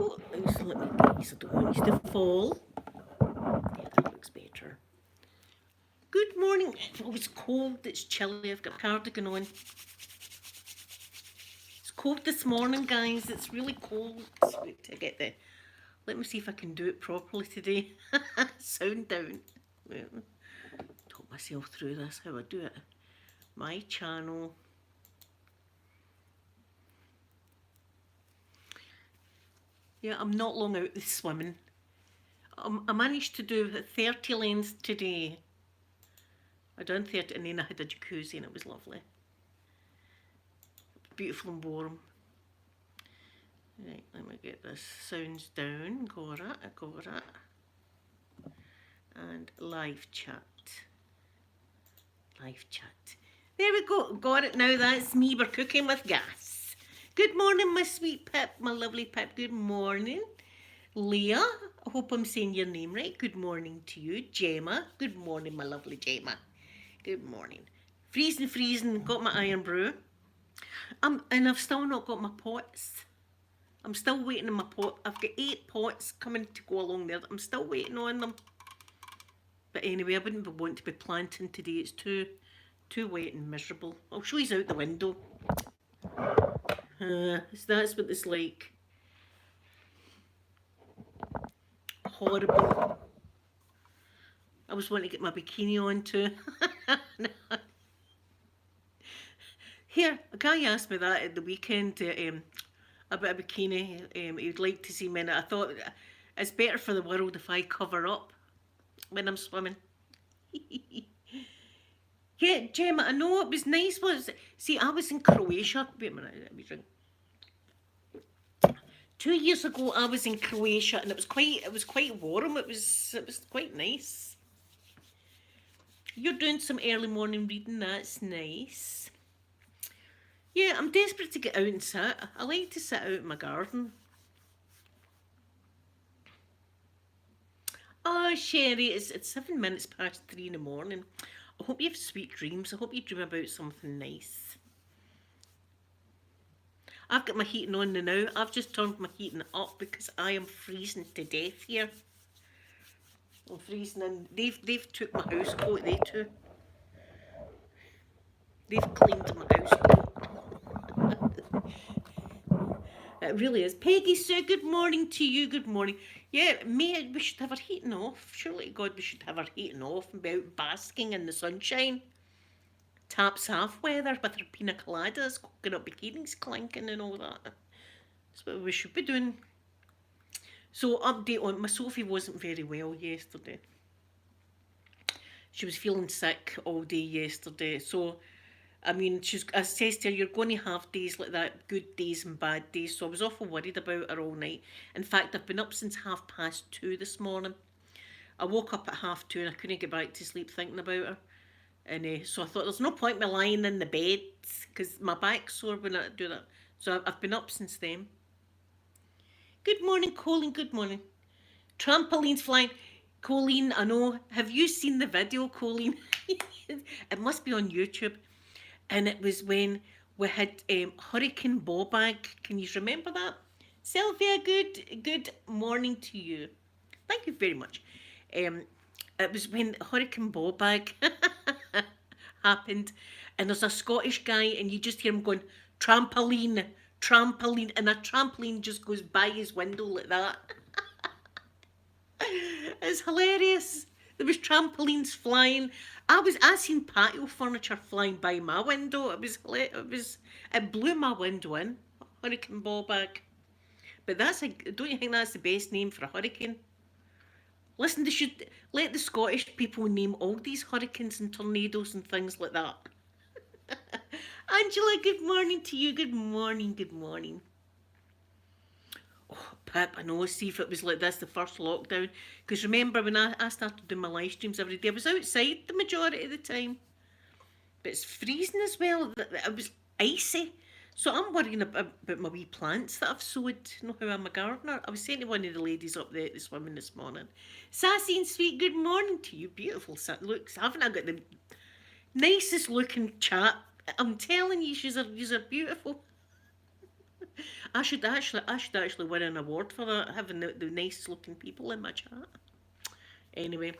Oh, so let me get these. I don't want these to fall. Yeah, that looks better. Good morning. Oh, it's cold. It's chilly. I've got a cardigan on. It's cold this morning, guys. It's really cold. Wait to get the. Let me see if I can do it properly today. Sound down. Wait, talk myself through this. How I do it. My channel. Yeah, I'm not long out this swimming. I managed to do 30 lanes today. I done 30 and then I had a jacuzzi and it was lovely. Beautiful and warm. Right, let me get this sounds down. Got it, I got it. And live chat. Live chat. There we go, got it now. That's me. We're cooking with gas. Good morning, my sweet Pip, my lovely Pip. Good morning. Leah, I hope I'm saying your name right. Good morning to you. Gemma, good morning, my lovely Gemma. Good morning. Freezing, freezing, got my iron brew. And I've still not got my pots. I'm still waiting on my pot. I've got 8 pots coming to go along there. I'm still waiting on them. But anyway, I wouldn't want to be planting today. It's too wet and miserable. I'll show you out the window. So that's what it's like. Horrible. I was wanting to get my bikini on too. Here, a guy asked me that at the weekend about a bikini. He'd like to see me in it. I thought it's better for the world if I cover up when I'm swimming. Yeah, Gemma, I know it was nice. See, I was in Croatia. Wait a minute, let me drink. 2 years ago, I was in Croatia, and it was quite warm. It was quite nice. You're doing some early morning reading. That's nice. Yeah, I'm desperate to get out and sit. I like to sit out in my garden. Oh, Sherry, it's 7 minutes past 3 in the morning. I hope you have sweet dreams. I hope you dream about something nice. I've got my heating on now. I've just turned my heating up because I am freezing to death here. I'm freezing and they've took my house coat, they too. They've cleaned my house coat. It really is. Peggy Sue, good morning to you. Good morning. Yeah, we should have our heating off. Surely to God we should have our heating off and be out basking in the sunshine. Taps half weather with our pina coladas, coconut bikinis clinking and all that. That's what we should be doing. So update on my Sophie wasn't very well yesterday. She was feeling sick all day yesterday. So I mean, I says to her, you're going to have days like that, good days and bad days. So I was awful worried about her all night. In fact, I've been up since 2:30 this morning. I woke up at 2:30 and I couldn't get back to sleep thinking about her. And so I thought there's no point me lying in the bed because my back's sore when I do that. So I've been up since then. Good morning, Colleen. Good morning. Trampolines flying. Colleen, I know. Have you seen the video, Colleen? It must be on YouTube. And it was when we had Hurricane Bobag. Can you remember that? Sylvia, good morning to you. Thank you very much. It was when Hurricane Bobag happened, and there's a Scottish guy, and you just hear him going, trampoline, trampoline, and a trampoline just goes by his window like that. It's hilarious. There was trampolines flying. I seen patio furniture flying by my window. It blew my window in. Hurricane Bobag. But don't you think that's the best name for a hurricane? Listen, they should let the Scottish people name all these hurricanes and tornadoes and things like that. Angela, good morning to you. Good morning, good morning. Oh, Pip, I know, see if it was like this the first lockdown. Because remember when I started doing my live streams every day, I was outside the majority of the time. But it's freezing as well. It was icy. So I'm worrying about my wee plants that I've sowed. You know how I'm a gardener. I was saying to one of the ladies up there at the swimming this morning, Sassy and sweet, good morning to you. Beautiful looks. Haven't I got the nicest looking chat? I'm telling you, you're beautiful. I should actually win an award for that, having the nicest looking people in my chat. Anyway,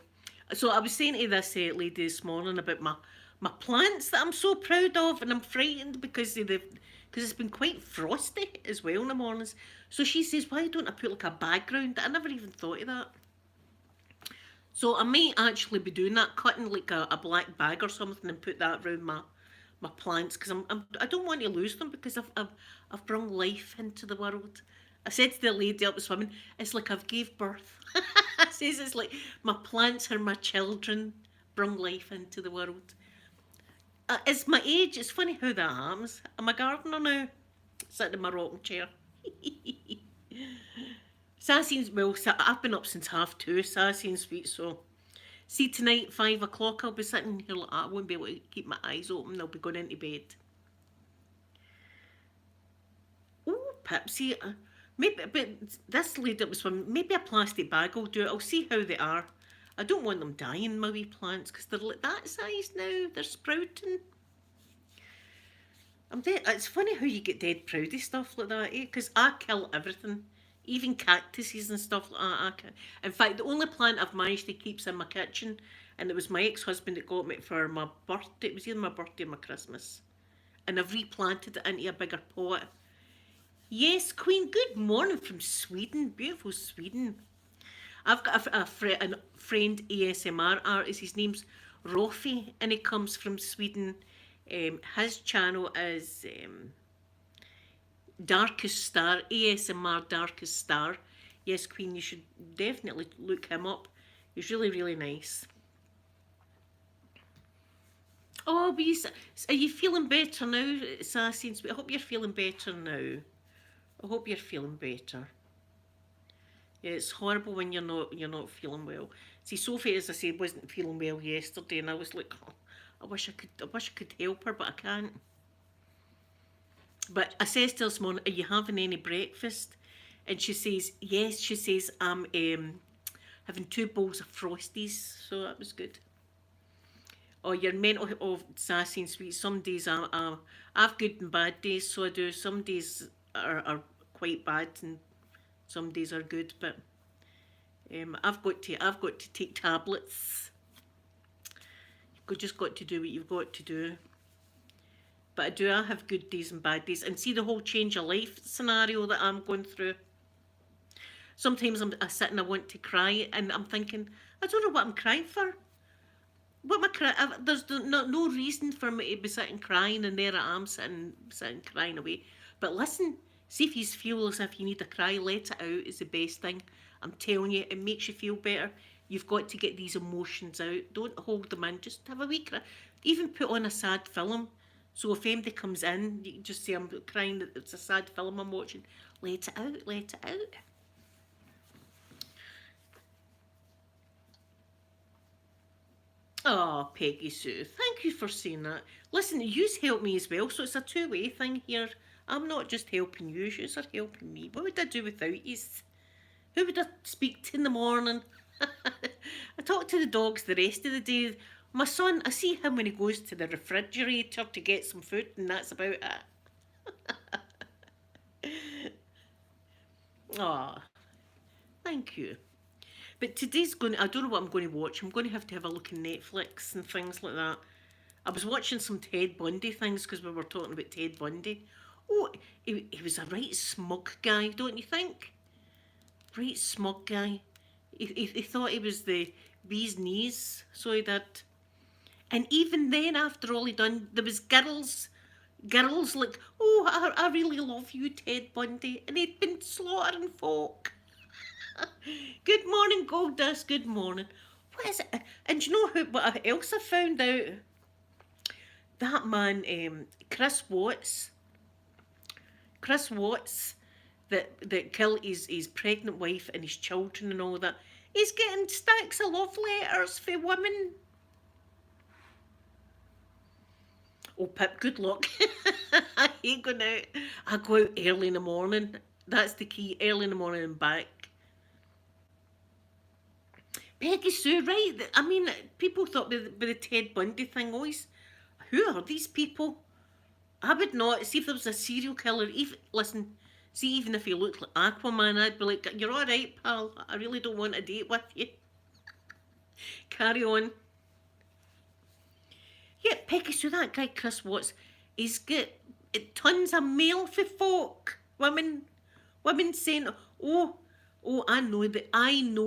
so I was saying to this lady this morning about my plants that I'm so proud of, and I'm frightened because it's been quite frosty as well in the mornings. So she says, "Why don't I put like a background?" I never even thought of that. So I might actually be doing that, cutting like a black bag or something and put that around my plants because I don't want to lose them because I've brought life into the world. I said to the lady up swimming, it's like I've gave birth. I says it's like my plants are my children, bring life into the world. It's my age. It's funny how that happens. I'm a gardener now, sitting in my rocking chair. Sassy, well, I've been up since 2:30, sassy and sweet, so see tonight, 5 o'clock, I'll be sitting here like that. I won't be able to keep my eyes open. I'll be going into bed. Oh, Pipsy, maybe, but this lady up was swimming. Maybe a plastic bag will do it. I'll see how they are. I don't want them dying, my wee plants, because they're like that size now. They're sprouting. I'm dead. It's funny how you get dead proud of stuff like that, eh? Because I kill everything, even cactuses and stuff like that. In fact, the only plant I've managed to keep's in my kitchen, and it was my ex-husband that got me it for my birthday. It was either my birthday or my Christmas, and I've replanted it into a bigger pot. Yes, Queen. Good morning from Sweden, beautiful Sweden. I've got a friend ASMR artist. His name's Rofi, and he comes from Sweden. His channel is Darkest Star, ASMR Darkest Star. Yes, Queen, you should definitely look him up. He's really, really nice. Oh, are you feeling better now, Sassy? I hope you're feeling better now. I hope you're feeling better. Yeah, it's horrible when you're not feeling well. See, Sophie, as I said, wasn't feeling well yesterday, and I was like, oh, I wish I could help her, but I can't. But I says to her this morning, "Are you having any breakfast?" And she says, "Yes." She says, "I'm having 2 bowls of Frosties," so that was good. Oh, you're mental. Oh, sassy and sweet. Some days I've good and bad days, so I do. Some days are quite bad, and some days are good. But I've got to take tablets. You've just got to do what you've got to do. But I have good days and bad days, and see the whole change of life scenario that I'm going through. Sometimes I sit and I want to cry, and I'm thinking, I don't know what I'm crying for. What am I crying? There's no reason for me to be sitting crying, and there I am sitting crying away. But listen, see if you feel as if you need a cry, let it out. Is the best thing. I'm telling you, it makes you feel better. You've got to get these emotions out. Don't hold them in. Just have a wee cry. Even put on a sad film. So if anybody comes in, you can just say, I'm crying, it's a sad film I'm watching. Let it out, let it out. Oh, Peggy Sue, thank you for saying that. Listen, yous help me as well, so it's a two-way thing here. I'm not just helping yous, yous are helping me. What would I do without yous? Who would I speak to in the morning? I talk to the dogs the rest of the day. My son, I see him when he goes to the refrigerator to get some food, and that's about it. Aw, thank you. But today's I don't know what I'm going to watch. I'm going to have a look in Netflix and things like that. I was watching some Ted Bundy things because we were talking about Ted Bundy. Oh, he was a right smug guy, don't you think? Right smug guy. He thought he was the bee's knees, so he did. And even then, after all he done, there was girls like, oh, I really love you, Ted Bundy. And he'd been slaughtering folk. Good morning, Goldust, good morning. What is it? And do you know what else I found out? That man, Chris Watts, that killed his pregnant wife and his children and all that. He's getting stacks of love letters for women. Oh, Pip, good luck. I ain't going out. I go out early in the morning. That's the key, early in the morning and back. Peggy Sue, right? I mean, people thought with the Ted Bundy thing, always, who are these people? I would not see if there was a serial killer. Listen, See, even if he looked like Aquaman, I'd be like, "You're all right, pal. I really don't want a date with you. Carry on." Yeah, Peggy, so that guy Chris Watts, he's got tons of mail for folk. Women saying, "Oh, oh, I know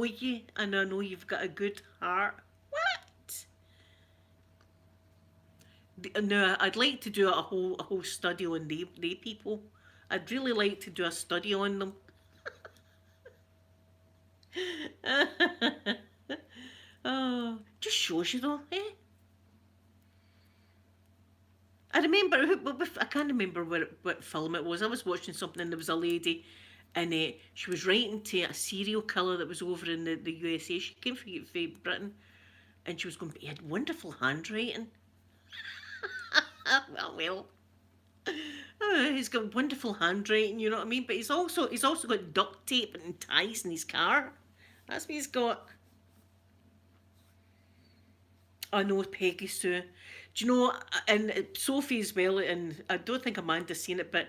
you, and I know you've got a good heart." What? No, I'd like to do a whole study on they people. I'd really like to do a study on them. Oh, just shows you though, eh? I remember, I can't remember what film it was. I was watching something and there was a lady and she was writing to a serial killer that was over in the USA. She came from Britain and she was going, he had wonderful handwriting. Well. He's got wonderful handwriting, you know what I mean? But he's also got duct tape and ties in his car. That's what he's got. I know Peggy Sue. Do you know, and Sophie as well, and I don't think Amanda's seen it, but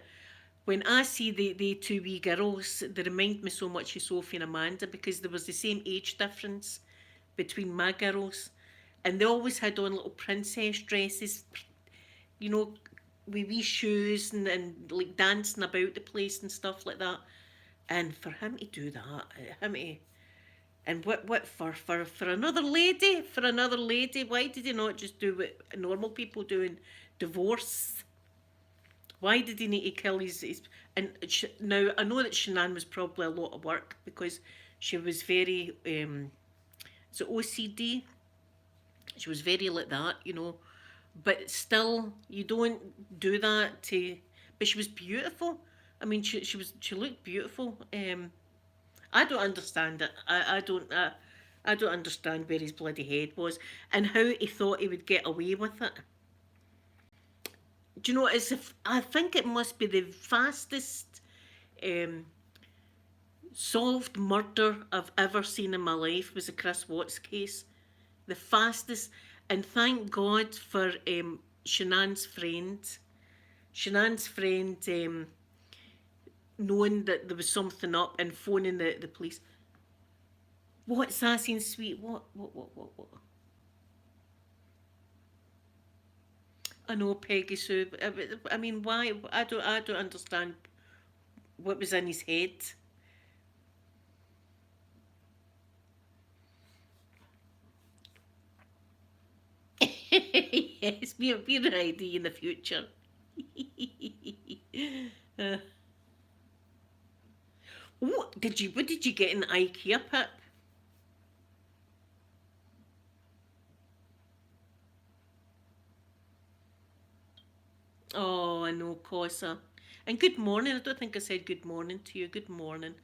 when I see the two wee girls, they remind me so much of Sophie and Amanda because there was the same age difference between my girls. And they always had on little princess dresses, you know, with wee shoes and like dancing about the place and stuff like that. And for him to do that, him to and what for another lady, why did he not just do what normal people do in divorce? Why did he need to kill his and now I know that Shanann was probably a lot of work because she was very so OCD. She was very like that, you know. But still, you don't do that to. But she was beautiful. I mean, she looked beautiful. I don't understand it. I don't understand where his bloody head was and how he thought he would get away with it. Do you know? As if I think it must be the fastest um, solved murder I've ever seen in my life was the Chris Watts case. The fastest, and thank God for Shanann's friend. Shanann's friend knowing that there was something up and phoning the police. What, Sassy and Sweet? What? I know, Peggy Sue. I mean, why? I don't understand what was in his head. Yes, we're an ID in the future. uh, what did you get in the IKEA, Pip? Oh, I know, Cosa. And good morning. I don't think I said good morning to you. Good morning.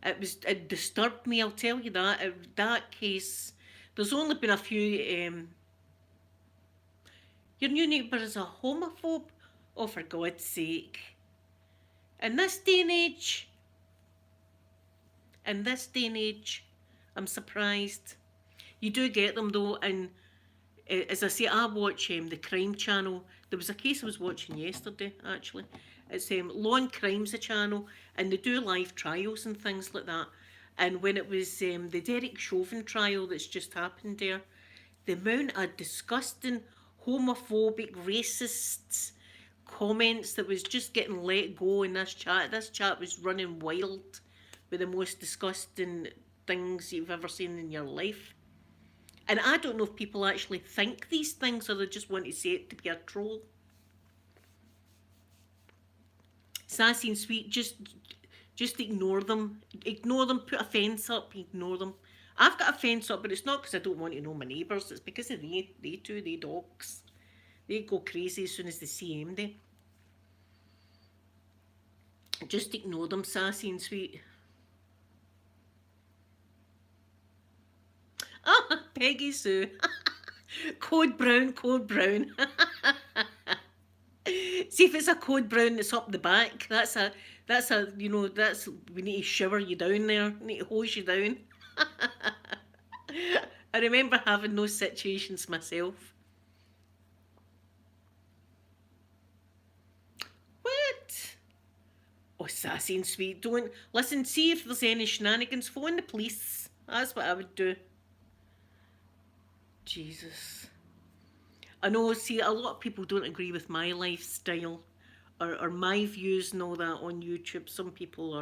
It disturbed me. I'll tell you that. That case, there's only been a few. Your new neighbour is a homophobe. Oh, for God's sake! In this day and age, in this day and age, I'm surprised. You do get them though, and as I say, I watch the crime channel. There was a case I was watching yesterday, actually. It's Law and Crime's a channel, and they do live trials and things like that. And when it was the Derek Chauvin trial that's just happened there, the amount of disgusting, homophobic, racist comments that was just getting let go in this chat. This chat was running wild with the most disgusting things you've ever seen in your life. And I don't know if people actually think these things or they just want to say it to be a troll. Sassy and Sweet, just ignore them. Ignore them, put a fence up, ignore them. I've got a fence up, but it's not because I don't want to know my neighbours. It's because of they too, they dogs. They go crazy as soon as they see MD. Just ignore them, Sassy and Sweet. Ah, Peggy Sue. Code brown, code brown. See if it's a code brown that's up the back. That's we need to shower you down there. We need to hose you down. I remember having those situations myself. What? Oh, sassy and sweet. Don't listen. See if there's any shenanigans. Phone the police. That's what I would do. Jesus. I know. See, a lot of people don't agree with my lifestyle, or my views and all that on YouTube. Some people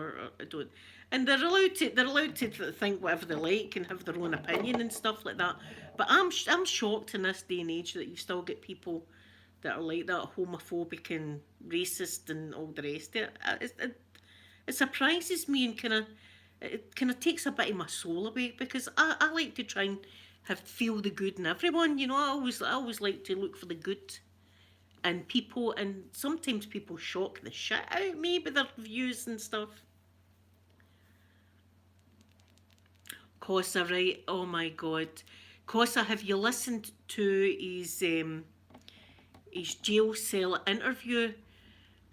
don't, and they're allowed to think whatever they like and have their own opinion and stuff like that. But I'm shocked in this day and age that you still get people that are like that, homophobic and racist and all the rest of it. It surprises me and kind of takes a bit of my soul away, because I like to try and feel the good in everyone. I always like to look for the good in people, and sometimes people shock the shit out of me with their views and stuff. Cosa, right? Oh my god, Cosa, have you listened to his jail cell interview?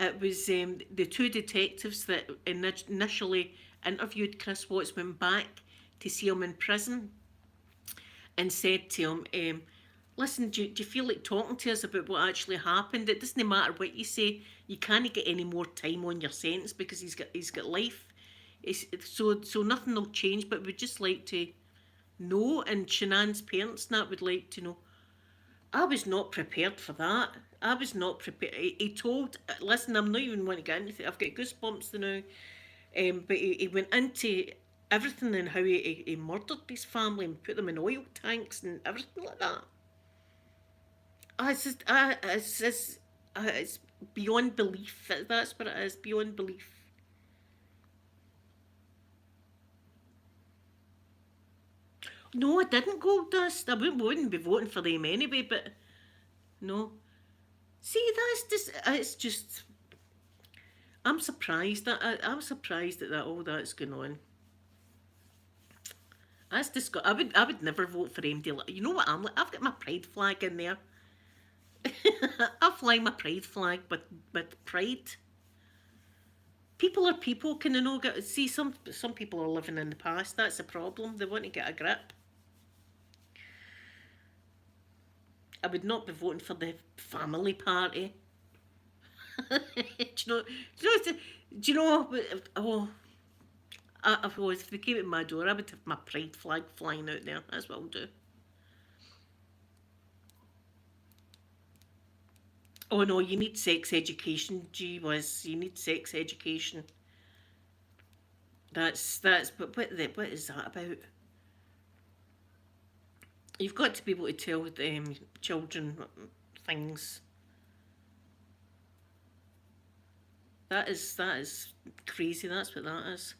It was the two detectives that initially interviewed Chris Watts went back to see him in prison and said to him, listen, do you feel like talking to us about what actually happened? It doesn't matter what you say. You can't get any more time on your sentence because he's got life. So nothing will change, but we'd just like to know, and Shanann's parents and that would like to know. I was not prepared for that. I was not prepared. He told, listen, I'm not even want to get into it. I've got goosebumps now. But he went into everything and how he murdered his family and put them in oil tanks and everything like that. It's beyond belief. That's what it is, beyond belief. No, I didn't, Gold Dust. I wouldn't be voting for them anyway, but no. See, it's just, I'm surprised I'm surprised that all that's going on. That's I would never vote for MD. You know what I'm like? I've got my pride flag in there. I fly my pride flag with pride. People are people. Can they know? See, some people are living in the past. That's the problem. They want to get a grip. I would not be voting for the family party. do you know? Do you know? Oh, if they came at my door, I would have my pride flag flying out there. That's what I'll do. Oh no, you need sex education. Gee whiz, you need sex education. But what is that about? You've got to be able to tell children things. That is crazy. That's what that is.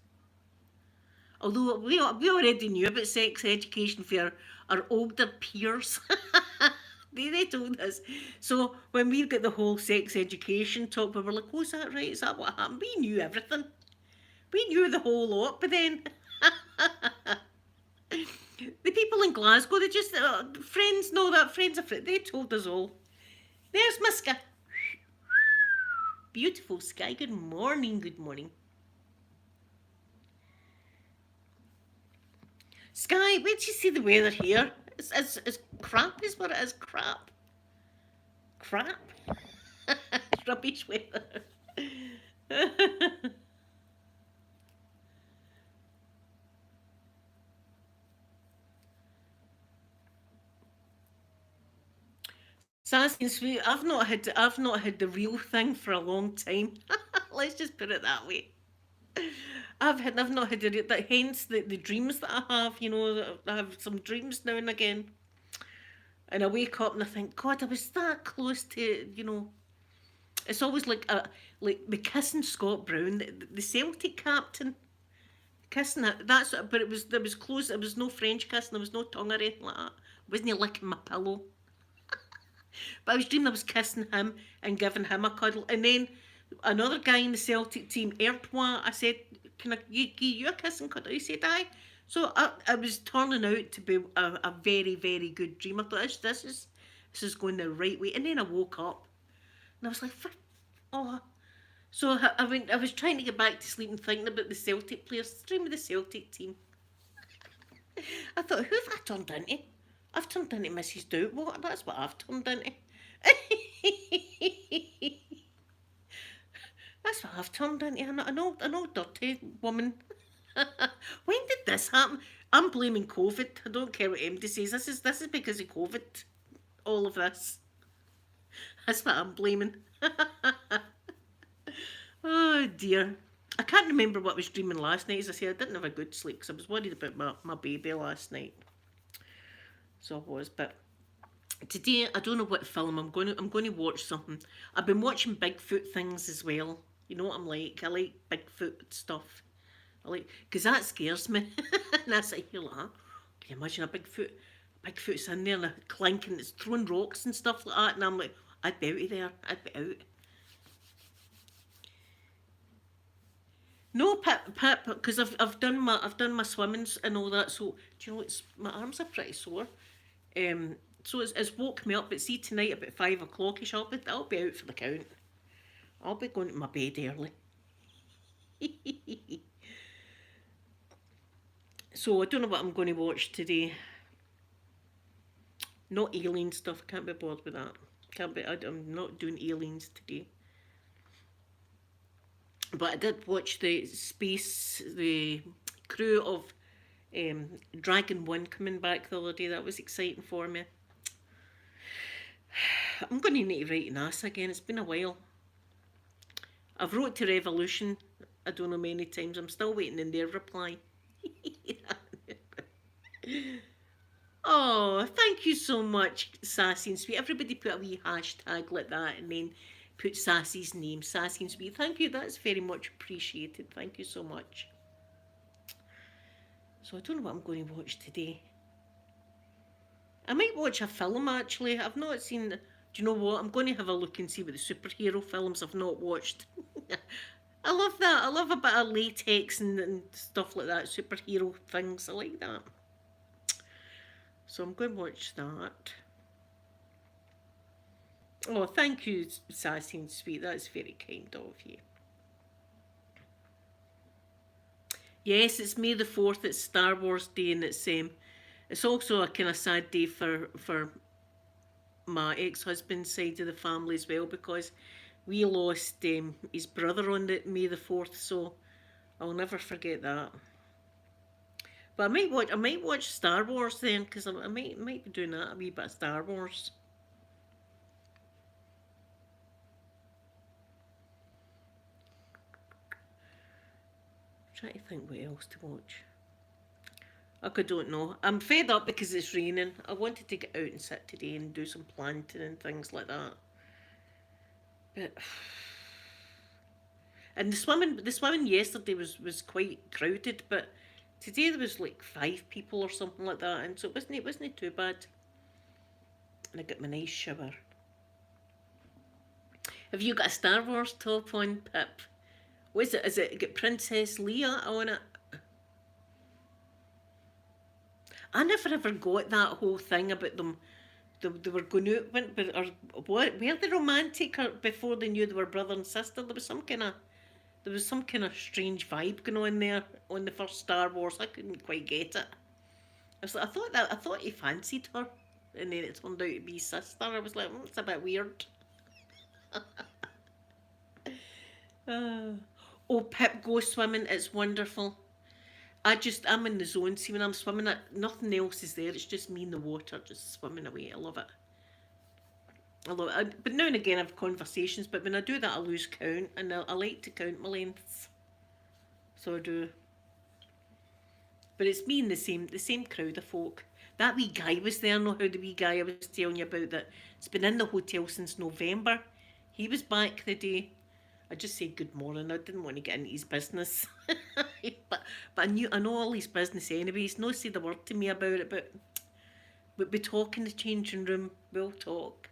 Although we already knew about sex education for our older peers. They told us. So when we got the whole sex education talk, we were like, "Oh, is that right? Is that what happened?" We knew everything. We knew the whole lot, but then the people in Glasgow, they just friends know that friends are friends. They told us all. There's my sky. Beautiful sky. Good morning. Good morning. Sky, wait till you see the weather here. It's crap, is what it is. Crap. Crap. Rubbish weather. Sassy and sweet. I've not had the real thing for a long time. Let's just put it that way. I've not had that. Hence the dreams that I have. I have some dreams now and again, and I wake up and I think, God, I was that close to. It's always like the kissing Scott Brown, the Celtic captain, kissing it. But it was close. It was no French kissing. There was no tongue or anything like that. I wasn't licking my pillow. But I was dreaming I was kissing him and giving him a cuddle. And then another guy in the Celtic team, Ertwa, I said, can I give you a kiss and cuddle? He said, aye. So I was turning out to be a very, very good dream. I thought, this is going the right way. And then I woke up and I was like, oh. So I was trying to get back to sleep and thinking about the Celtic players, dreaming of the Celtic team. I thought, who have I turned into? I've turned into Mrs. Doubtwater. That's what I've turned into. That's what I've turned into, an old dirty woman. When did this happen? I'm blaming COVID. I don't care what MD says. This is because of COVID. All of this. That's what I'm blaming. Oh dear. I can't remember what I was dreaming last night. As I said, I didn't have a good sleep because I was worried about my baby last night. So I was, but today I don't know what film I'm going to watch something. I've been watching Bigfoot things as well. You know what I'm like? I like Bigfoot stuff. I like because that scares me. And I sit here like, huh? Can you imagine a Bigfoot? Bigfoot's in there and clanking, it's throwing rocks and stuff like that, and I'm like, I'd be out of there. I'd be out. No, Pip, because I've done my swimmings and all that. So do you know it's my arms are pretty sore. Um, so it's woke me up. But see tonight about 5 o'clock, I'll be out for the count. I'll be going to my bed early. So I don't know what I'm going to watch today. Not alien stuff. Can't be bothered with that. Can't be. I'm not doing aliens today. But I did watch the crew of Dragon 1 coming back the other day. That was exciting for me. I'm going to need to write NASA again. It's been a while. I've wrote to Revolution, I don't know many times. I'm still waiting in their reply. Oh, thank you so much, Sassy and Sweet. Everybody put a wee hashtag like that and then put Sassy's name, Sassy and Sweet. Thank you, that's very much appreciated. Thank you so much. So I don't know what I'm going to watch today. I might watch a film actually. I've not seen. Do you know what? I'm going to have a look and see what the superhero films I've not watched. I love that. I love a bit of latex and stuff like that. Superhero things. I like that. So I'm going to watch that. Oh, thank you, Sassy and Sweet. That's very kind of you. Yes, it's May the 4th. It's Star Wars Day, and it's also a kind of sad day for my ex-husband's side of the family as well, because we lost his brother on the May the 4th, so I'll never forget that. But I might watch Star Wars then, because I might be doing that, a wee bit of Star Wars. I'm trying to think what else to watch. I don't know. I'm fed up because it's raining. I wanted to get out and sit today and do some planting and things like that. But and the swimming yesterday was quite crowded, but today there was like 5 people or something like that, and so it wasn't too bad. And I got my nice shower. Have you got a Star Wars top on, Pip? What is it? Is it got Princess Leia on it? I never ever got that whole thing about them. They were going out, but or what? Were they romantic or before they knew they were brother and sister? There was some kind of strange vibe going on there on the first Star Wars. I couldn't quite get it. I thought he fancied her, and then it turned out to be his sister. I was like, it's a bit weird. Uh, oh, Pip, go swimming. It's wonderful. I'm in the zone. See, when I'm swimming, nothing else is there. It's just me in the water, just swimming away. I love it. I love it. But now and again, I have conversations. But when I do that, I lose count, and I like to count my lengths. So I do. But it's me and the same crowd of folk. That wee guy was there. Know how the wee guy I was telling you about that? It's been in the hotel since November. He was back the day. I just said good morning. I didn't want to get into his business, but I know all his business anyway. He's not said a word to me about it, but we talk in the changing room. We'll talk.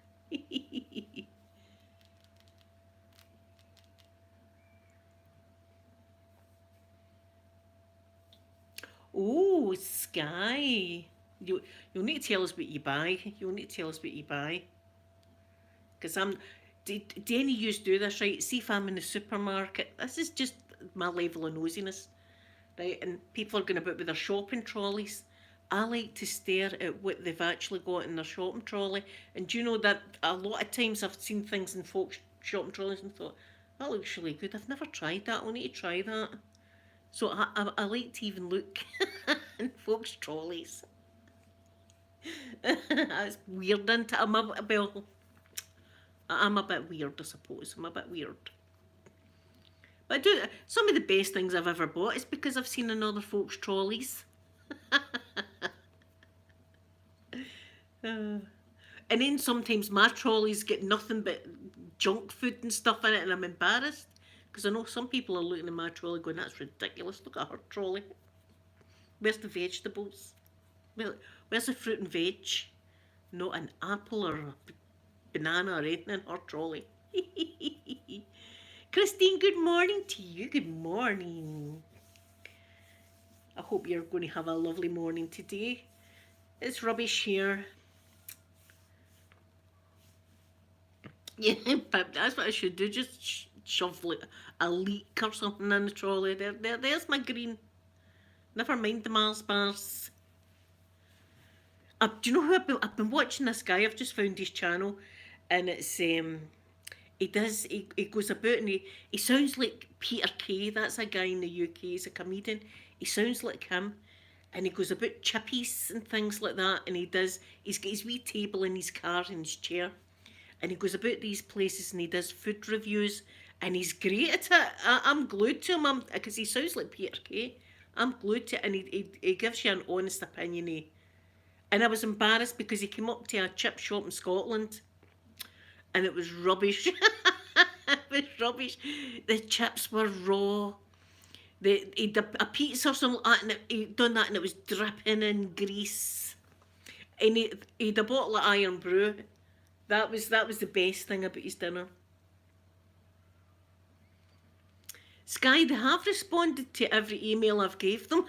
Oh, Sky. You'll need to tell us what you buy. You'll need to tell us what you buy. Because do any of you do this, right? See if I'm in the supermarket. This is just my level of nosiness, right? And people are going about with their shopping trolleys. I like to stare at what they've actually got in their shopping trolley. And do you know that a lot of times I've seen things in folks' shopping trolleys and thought, That looks really good. I've never tried that. I need to try that. So I like to even look in folks' trolleys. That's weird, isn't it? Well, I'm a bit weird, I suppose. I'm a bit weird. But I do some of the best things I've ever bought is because I've seen in other folks' trolleys. Uh, and then sometimes my trolleys get nothing but junk food and stuff in it, and I'm embarrassed because I know some people are looking at my trolley going, "That's ridiculous. Look at her trolley. Where's the vegetables? Where's the fruit and veg? Not an apple or a banana or anything in her trolley." Christine, good morning to you. Good morning. I hope you're going to have a lovely morning today. It's rubbish here. Yeah, but that's what I should do. Just shove like a leek or something in the trolley. There's my green. Never mind the Mars bars. Do you know who I've been watching this guy? I've just found his channel, and it's he goes about and he sounds like Peter Kay. That's a guy in the UK. He's a comedian. He sounds like him, and he goes about chippies and things like that. And he's got his wee table in his car and his chair, and he goes about these places and he does food reviews, and he's great at it. I'm glued to him because he sounds like Peter Kay. I'm glued to it, and he gives you an honest opinion. And I was embarrassed because he came up to a chip shop in Scotland and it was rubbish. It was rubbish. The chips were raw. He'd a pizza or something like that, and he'd done that and it was dripping in grease. And he'd a bottle of Iron Brew. That was the best thing about his dinner. Sky, they have responded to every email I've gave them.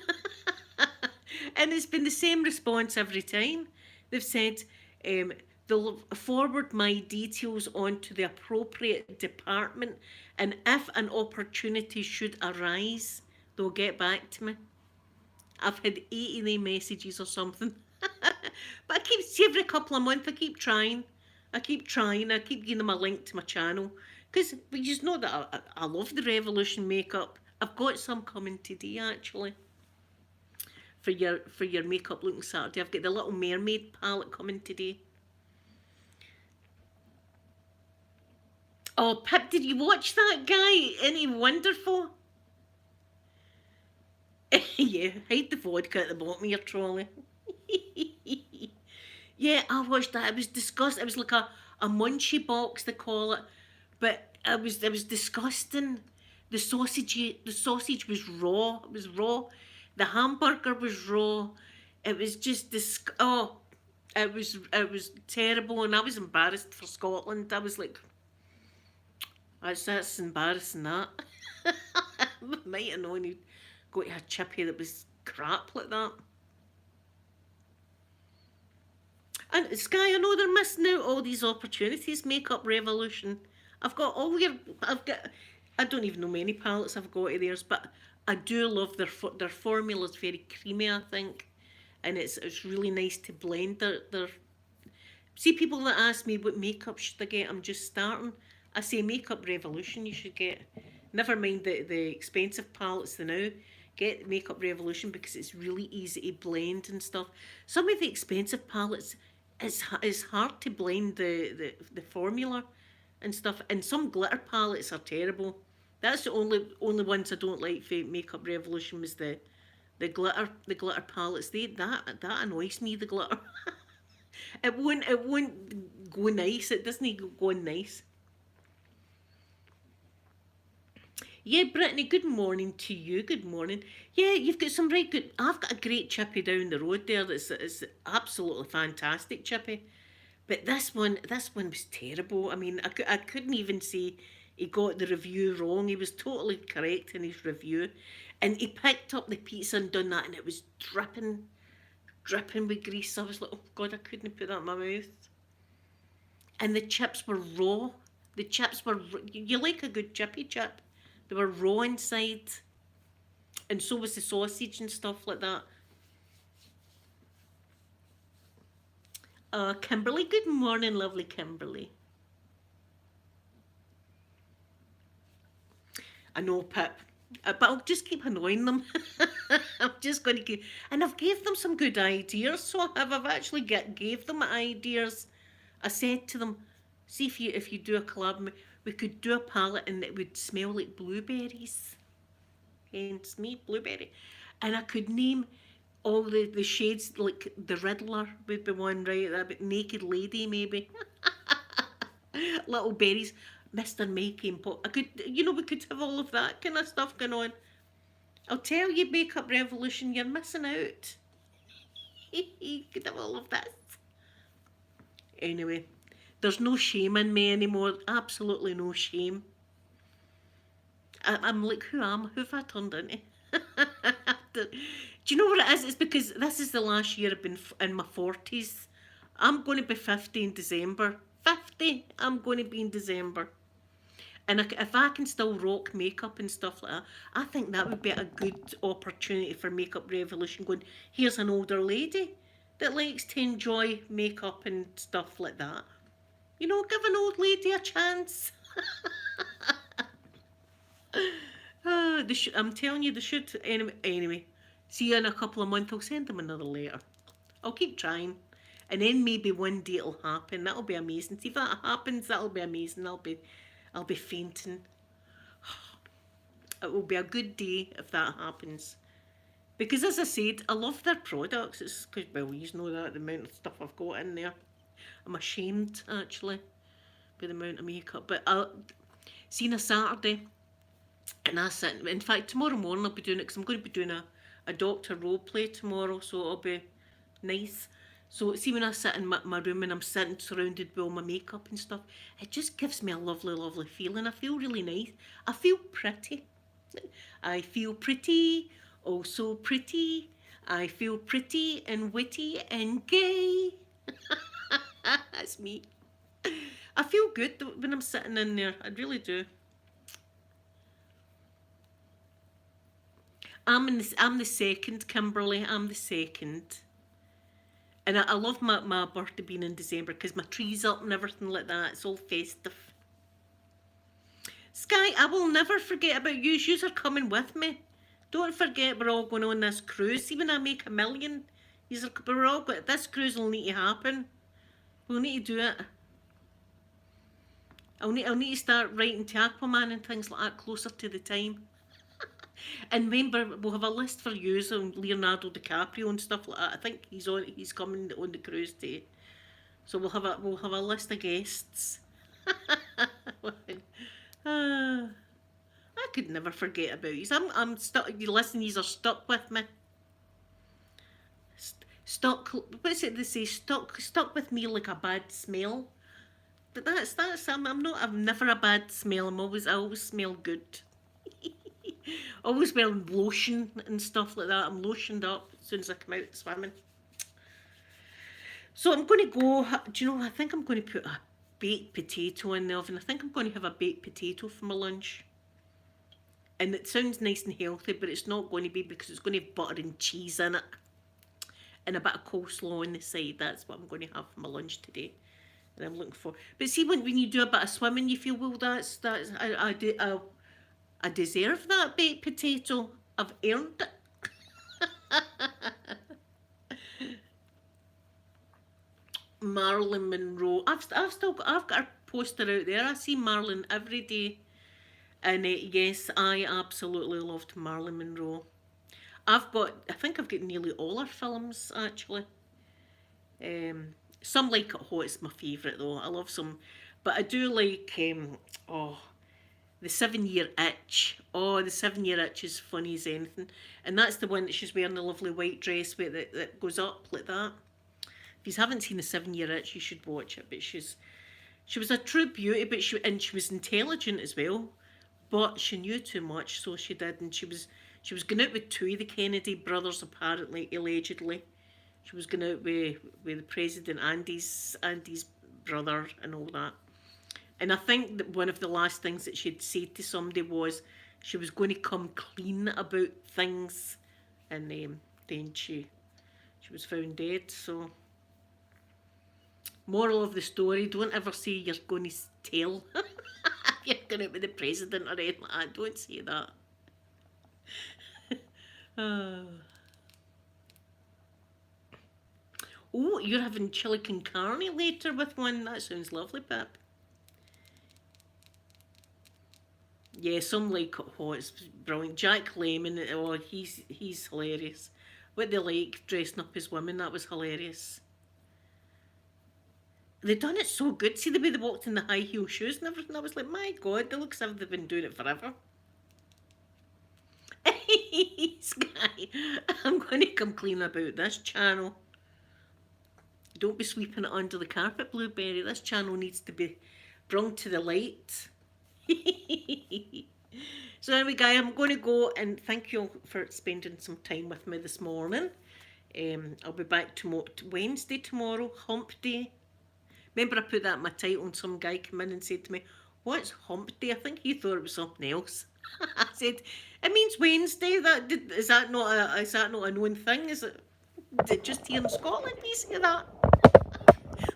And it's been the same response every time. They've said they'll forward my details on to the appropriate department, and if an opportunity should arise, they'll get back to me. I've had 80 messages or something. But I keep, see, every couple of months, I keep trying. I keep trying. I keep giving them a link to my channel. Because you just know that I love the Revolution makeup. I've got some coming today, actually. For your makeup looking Saturday. I've got the Little Mermaid palette coming today. Oh, Pip, did you watch that guy? Isn't he wonderful? Yeah, hide the vodka at the bottom of your trolley. Yeah, I watched that. It was disgusting. It was like a munchie box, they call it. But it was disgusting. The sausage was raw. It was raw. The hamburger was raw. It was just oh, it was terrible, and I was embarrassed for Scotland. I was like, that's embarrassing. That I might have known he'd go to a chippy that was crap like that. And Sky, I know they're missing out all these opportunities. Makeup Revolution. I've got all your. I've got. I don't even know many palettes I've got of theirs, but I do love their formula. Is very creamy, I think, and it's really nice to blend. Their see, people that ask me what makeup should I get, I'm just starting. I say Makeup Revolution. You should get. Never mind the expensive palettes. The now get Makeup Revolution because it's really easy to blend and stuff. Some of the expensive palettes, it's hard to blend the formula and stuff. And some glitter palettes are terrible. That's the only ones I don't like for Makeup Revolution was the glitter palettes. That annoys me. The glitter. It won't go nice. It doesn't go nice. Yeah, Brittany, good morning to you. Good morning. Yeah, you've got some right good. I've got a great chippy down the road there that's is absolutely fantastic chippy. But this one was terrible. I mean, I couldn't even say he got the review wrong. He was totally correct in his review. And he picked up the pizza and done that, and it was dripping with grease. I was like, oh God, I couldn't put that in my mouth. And the chips were raw. The chips were, you like a good chippy chip. They were raw inside. And so was the sausage and stuff like that. Kimberly, good morning, lovely Kimberly. I know, Pip. But I'll just keep annoying them. I'm just going to keep... And I've gave them some good ideas, so I've actually gave them ideas. I said to them, see if you do a collab, we could do a palette and it would smell like blueberries. Hence me, blueberry. And I could name all the shades, like the Riddler would be one, right? That naked lady, maybe. Little berries, Mr. Makey and Pop. I could, we could have all of that kind of stuff going on. I'll tell you, Makeup Revolution, you're missing out. You could have all of this. Anyway, there's no shame in me anymore. Absolutely no shame. I'm like, who have I turned into? Do you know what it is? It's because this is the last year I've been in my 40s. I'm going to be 50 in December. 50, I'm going to be in December. And if I can still rock makeup and stuff like that, I think that would be a good opportunity for Makeup Revolution. Going, here's an older lady that likes to enjoy makeup and stuff like that. Give an old lady a chance. I'm telling you, they should. Anyway, see you in a couple of months. I'll send them another letter. I'll keep trying. And then maybe one day it'll happen. That'll be amazing. See if that happens, that'll be amazing. I'll be fainting. It will be a good day if that happens. Because as I said, I love their products. It's because, well, you know that, the amount of stuff I've got in there. I'm ashamed, actually, by the amount of makeup. But I'll see on a Saturday, and I sit, in fact, tomorrow morning I'll be doing it, because I'm going to be doing a doctor role play tomorrow, so it'll be nice. So see, when I sit in my room and I'm sitting surrounded by all my makeup and stuff, it just gives me a lovely, lovely feeling. I feel really nice. I feel pretty. I feel pretty, oh so pretty. I feel pretty and witty and gay. That's me. I feel good when I'm sitting in there. I really do. I'm the second, Kimberly. I'm the second. And I love my birthday being in December because my tree's up and everything like that. It's all festive. Sky, I will never forget about you. Yous are coming with me. Don't forget we're all going on this cruise. See, when I make $1 million, we're all going, this cruise will need to happen. We'll need to do it. I'll need to start writing to Aquaman and things like that closer to the time. And remember, we'll have a list for you on Leonardo DiCaprio and stuff like that. I think he's coming on the cruise day. So we'll have a list of guests. I could never forget about you. I'm stuck. You listen, these are stuck with me. Stuck. What's it they say? Stuck with me like a bad smell. But that's I'm never a bad smell. I always smell good. Always wearing lotion and stuff like that. I'm lotioned up as soon as I come out swimming. So I'm going to go, do you know, I think I'm going to put a baked potato in the oven. I think I'm going to have a baked potato for my lunch. And it sounds nice and healthy, but it's not going to be, because it's going to have butter and cheese in it. And a bit of coleslaw on the side. That's what I'm going to have for my lunch today. And I'm looking for. But see, when you do a bit of swimming, you feel, well, I deserve that baked potato. I've earned it. Marilyn Monroe. I've got a poster out there. I see Marilyn every day. And yes, I absolutely loved Marilyn Monroe. I think I've got nearly all her films, actually. Some Like It Hot is my favourite though. I love some. But I do like, The 7-Year Itch. Oh, The 7-Year Itch is funny as anything. And that's the one that she's wearing the lovely white dress with that goes up like that. If you haven't seen The 7-Year Itch, you should watch it. But she was a true beauty, but she was intelligent as well. But she knew too much, so she did. And she was going out with 2 of the Kennedy brothers, apparently, allegedly. She was going out with the president, Andy's brother, and all that. And I think that one of the last things that she'd said to somebody was she was going to come clean about things, and then she was found dead. So, moral of the story: don't ever say you're going to tell You're going to be the president or anything like that. Don't say that. Oh, oh, you're having chili con carne later with one. That sounds lovely, Pip. Yeah, some like it hot. It's brilliant. Jack Lemmon, oh, he's hilarious. What they like dressing up as women, that was hilarious. They done it so good. See the way they walked in the high heel shoes and everything. I was like, my God, they look as if they've been doing it forever. Sky, I'm going to come clean about this channel. Don't be sweeping it under the carpet, Blueberry. This channel needs to be brought to the light. So anyway, guys, I'm going to go and thank you all for spending some time with me this morning. I'll be back tomorrow, Wednesday tomorrow, hump day. Remember I put that in my title and some guy came in and said to me, what's hump day? I think he thought it was something else. I said, it means Wednesday. Is that not a known thing? Is it just here in Scotland we say that?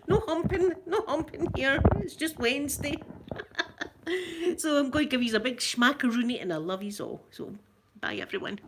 No humping here. It's just Wednesday. So I'm going to give you a big schmackaroony and I love you all. So bye everyone.